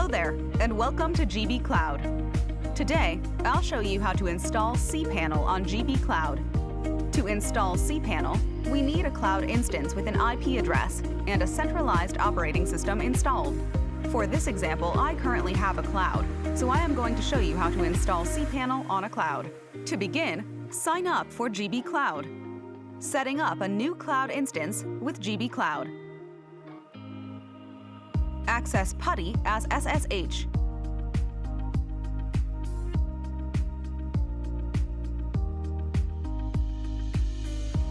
Hello there, and welcome to GB Cloud. Today, I'll show you how to install cPanel on GB Cloud. To install cPanel, we need a cloud instance with an IP address and a centralized operating system installed. For this example, I currently have a cloud, so I am going to show you how to install cPanel on a cloud. To begin, sign up for GB Cloud. Setting up a new cloud instance with GB Cloud. Access PuTTY as SSH.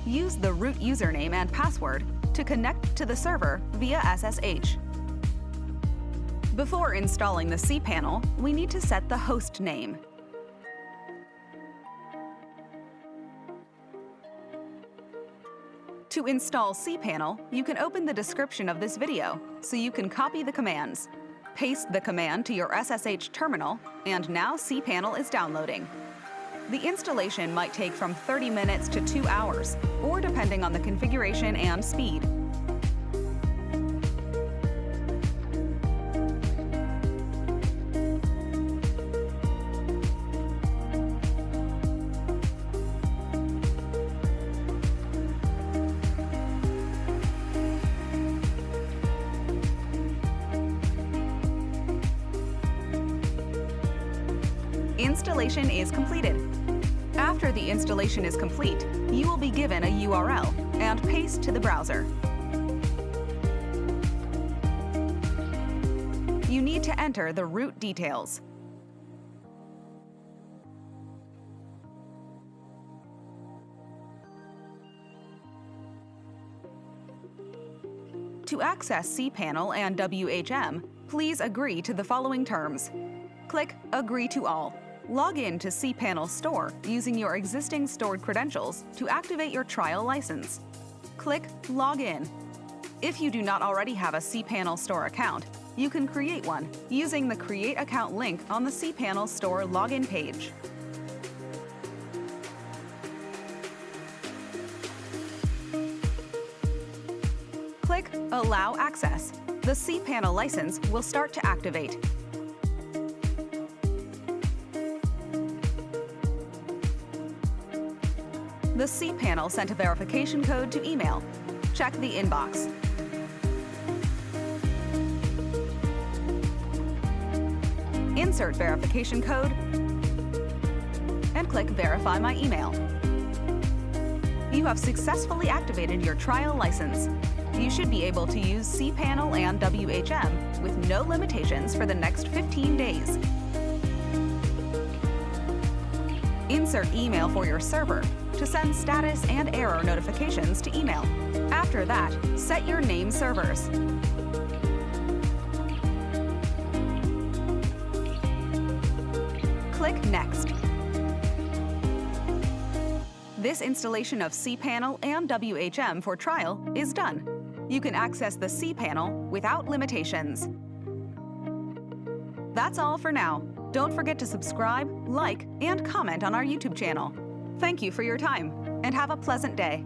Use the root username and password to connect to the server via SSH. Before installing the cPanel, we need to set the host name. To install cPanel, you can open the description of this video, so you can copy the commands. Paste the command to your SSH terminal, and now cPanel is downloading. The installation might take from 30 minutes to 2 hours, or depending on the configuration and speed. Installation is completed. After the installation is complete, you will be given a URL and paste to the browser. You need to enter the root details. To access cPanel and WHM, please agree to the following terms. Click Agree to All. Log in to cPanel Store using your existing stored credentials to activate your trial license. Click Log In. If you do not already have a cPanel Store account, you can create one using the Create Account link on the cPanel Store login page. Click Allow Access. The cPanel license will start to activate. The cPanel sent a verification code to email. Check the inbox. Insert verification code and click Verify My Email. You have successfully activated your trial license. You should be able to use cPanel and WHM with no limitations for the next 15 days. Insert email for your server to send status and error notifications to email. After that, set your name servers. Click Next. This installation of cPanel and WHM for trial is done. You can access the cPanel without limitations. That's all for now. Don't forget to subscribe, like, and comment on our YouTube channel. Thank you for your time, and have a pleasant day.